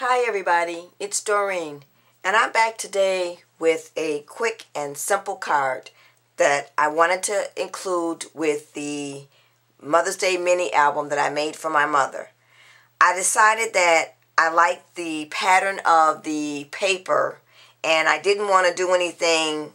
Hi everybody, it's Doreen, and I'm back today with a quick and simple card that I wanted to include with the Mother's Day mini album that I made for my mother. I decided that I liked the pattern of the paper and I didn't want to do anything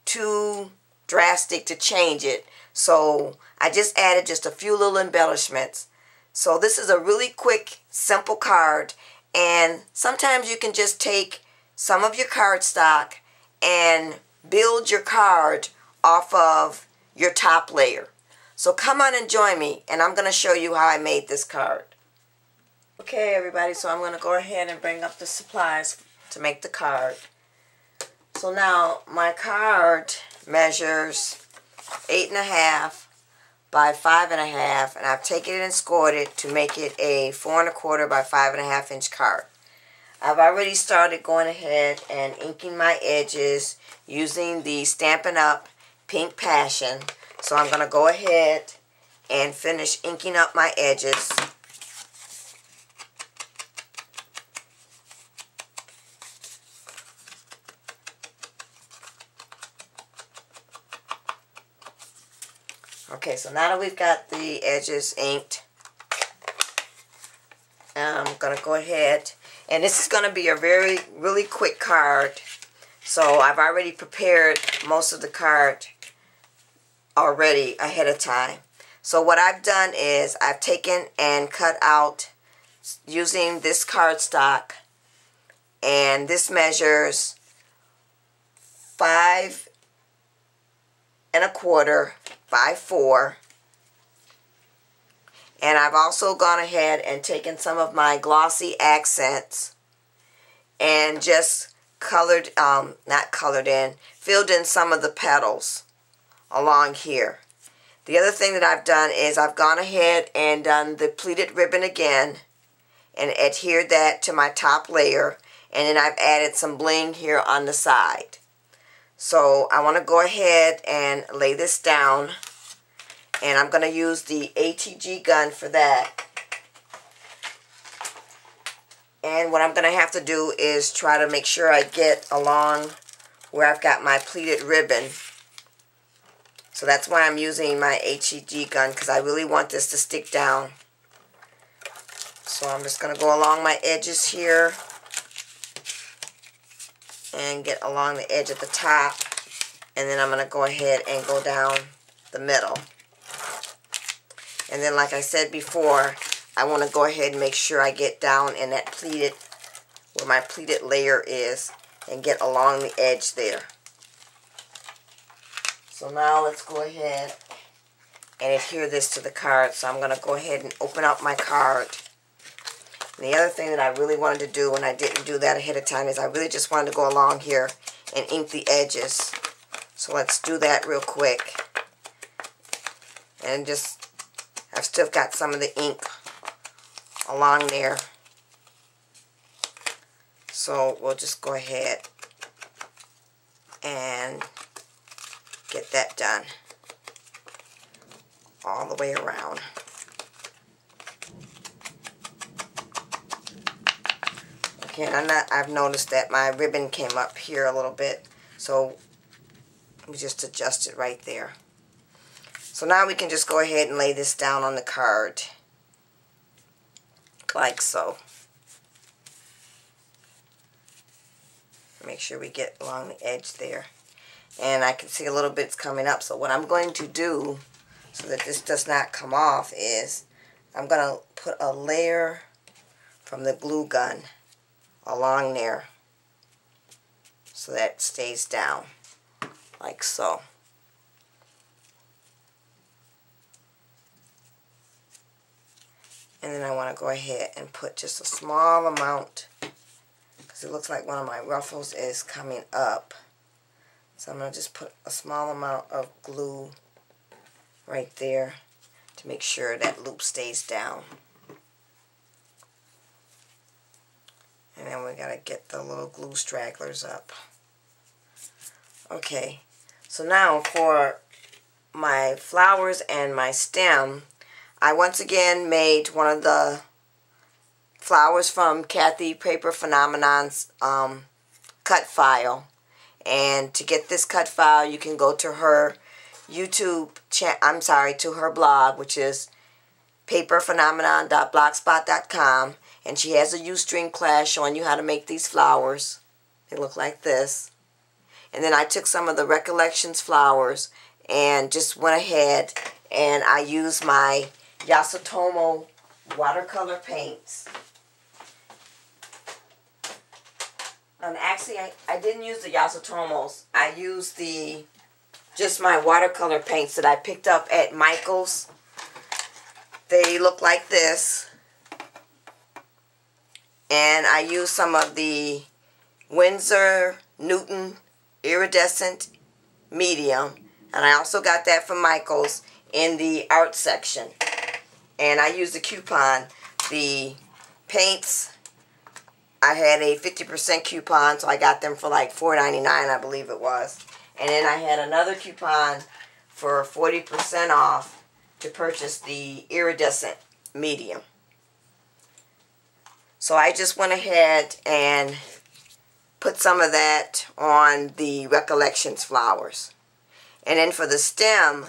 too drastic to change it, so I just added just a few little embellishments. So this is a really quick, simple card. And sometimes you can just take some of your cardstock and build your card off of your top layer. So come on and join me, and I'm going to show you how I made this card. Okay everybody, so I'm going to go ahead and bring up the supplies to make the card. So now my card measures 8.5 by 5.5, and I've taken it and scored it to make it a 4 1/4 by 5.5 inch card. I've already started going ahead and inking my edges using the Stampin' Up! Pink Passion. So I'm going to go ahead and finish inking up my edges. Okay, so now that we've got the edges inked, I'm going to go ahead, and this is going to be a really quick card. So I've already prepared most of the card already ahead of time. So what I've done is I've taken and cut out using this cardstock, and this measures 5 1/4 by 4, and I've also gone ahead and taken some of my glossy accents and just filled in some of the petals along here. The other thing that I've done is I've gone ahead and done the pleated ribbon again and adhered that to my top layer, and then I've added some bling here on the side. So I want to go ahead and lay this down, and I'm going to use the ATG gun for that. And what I'm going to have to do is try to make sure I get along where I've got my pleated ribbon. So that's why I'm using my ATG gun, because I really want this to stick down. So I'm just going to go along my edges here and get along the edge at the top, and then I'm going to go ahead and go down the middle. And then, like I said before, I want to go ahead and make sure I get down in that pleated, where my pleated layer is, and get along the edge there. So now let's go ahead and adhere this to the card. So I'm going to go ahead and open up my card. And the other thing that I really wanted to do, and I didn't do that ahead of time, is I really just wanted to go along here and ink the edges. So let's do that real quick. And just, I've still got some of the ink along there. So we'll just go ahead and get that done all the way around. And I've noticed that my ribbon came up here a little bit, so we just adjust it right there. So now we can just go ahead and lay this down on the card, like so. Make sure we get along the edge there. And I can see a little bit's coming up, so what I'm going to do, so that this does not come off, is I'm going to put a layer from the glue gun along there so that it stays down, like so. And then I want to go ahead and put just a small amount, because it looks like one of my ruffles is coming up. So I'm going to just put a small amount of glue right there to make sure that loop stays down. And then we gotta get the little glue stragglers up. Okay, so now for my flowers and my stem, I once again made one of the flowers from Kathy Paper Phenomenon's cut file. And to get this cut file, you can go to her to her blog, which is paperphenomenon.blogspot.com, and she has a Ustream class showing you how to make these flowers. They look like this. And then I took some of the Recollections flowers and just went ahead and I used my Yasutomo watercolor paints. And actually, I didn't use the Yasutomos. I used just my watercolor paints that I picked up at Michael's. They look like this. And I used some of the Winsor Newton Iridescent Medium. And I also got that from Michael's in the art section. And I used the coupon. The paints, I had a 50% coupon, so I got them for like $4.99, I believe it was. And then I had another coupon for 40% off to purchase the iridescent medium. So I just went ahead and put some of that on the Recollections flowers. And then for the stem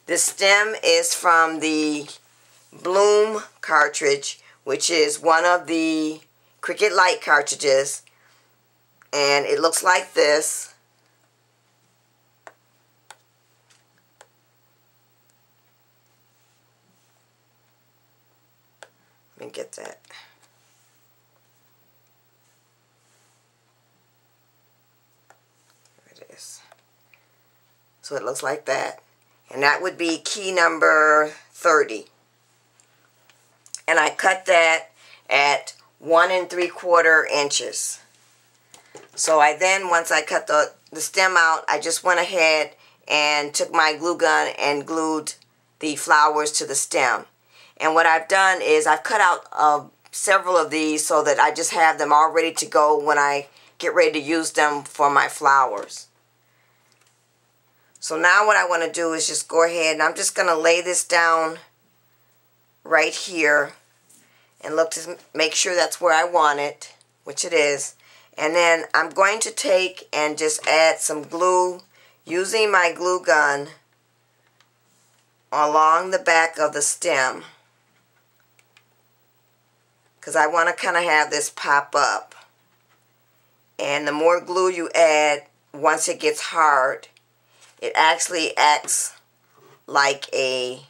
is from the Bloom cartridge, which is one of the Cricut light cartridges, and it looks like this. Let me get that. There it is. So it looks like that, and that would be key number 30. And I cut that at 1 3/4 inches. So I then, once I cut the stem out, I just went ahead and took my glue gun and glued the flowers to the stem. And what I've done is I've cut out several of these so that I just have them all ready to go when I get ready to use them for my flowers. So now what I want to do is just go ahead and I'm just going to lay this down right here and look to make sure that's where I want it, which it is. And then I'm going to take and just add some glue using my glue gun along the back of the stem, because I want to kind of have this pop up. And the more glue you add, once it gets hard, it actually acts like a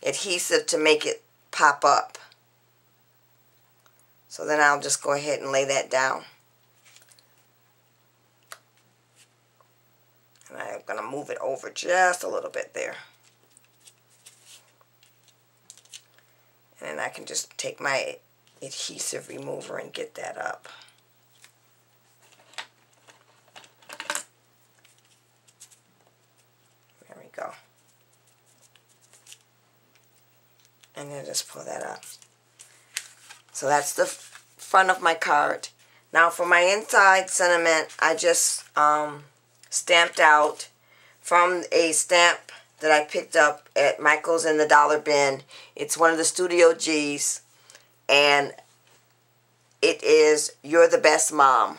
adhesive to make it pop up. So then I'll just go ahead and lay that down. And I'm going to move it over just a little bit there. And then I can just take my adhesive remover and get that up. There we go. And then just pull that up. So that's the front of my card. Now for my inside sentiment, I just stamped out from a stamp that I picked up at Michael's in the dollar bin. It's one of the Studio G's, and it is "You're the Best Mom."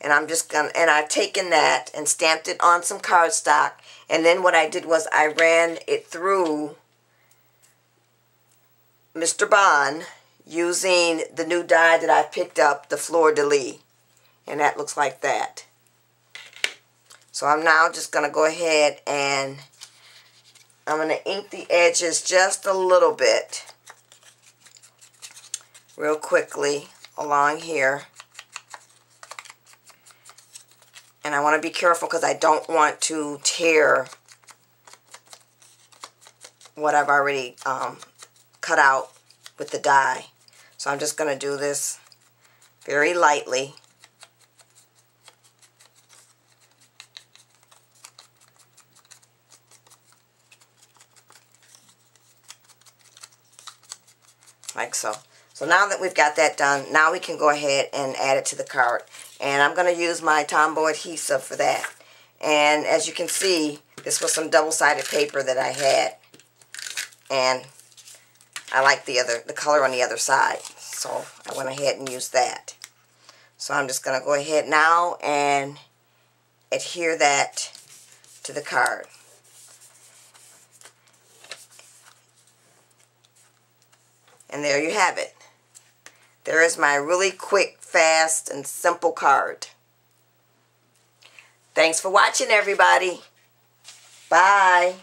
And I've taken that and stamped it on some cardstock, and then what I did was I ran it through Mr. Bond using the new die that I picked up, the Fleur de Lis, and that looks like that. So I'm now just going to go ahead and I'm going to ink the edges just a little bit, real quickly along here. And I want to be careful because I don't want to tear what I've already cut out with the die. So I'm just going to do this very lightly. Like so. So now that we've got that done, now we can go ahead and add it to the card. And I'm going to use my Tombow adhesive for that. And as you can see, this was some double-sided paper that I had. And I like the color on the other side, so I went ahead and used that. So I'm just going to go ahead now and adhere that to the card. And there you have it. There is my really quick, fast, and simple card. Thanks for watching, everybody. Bye.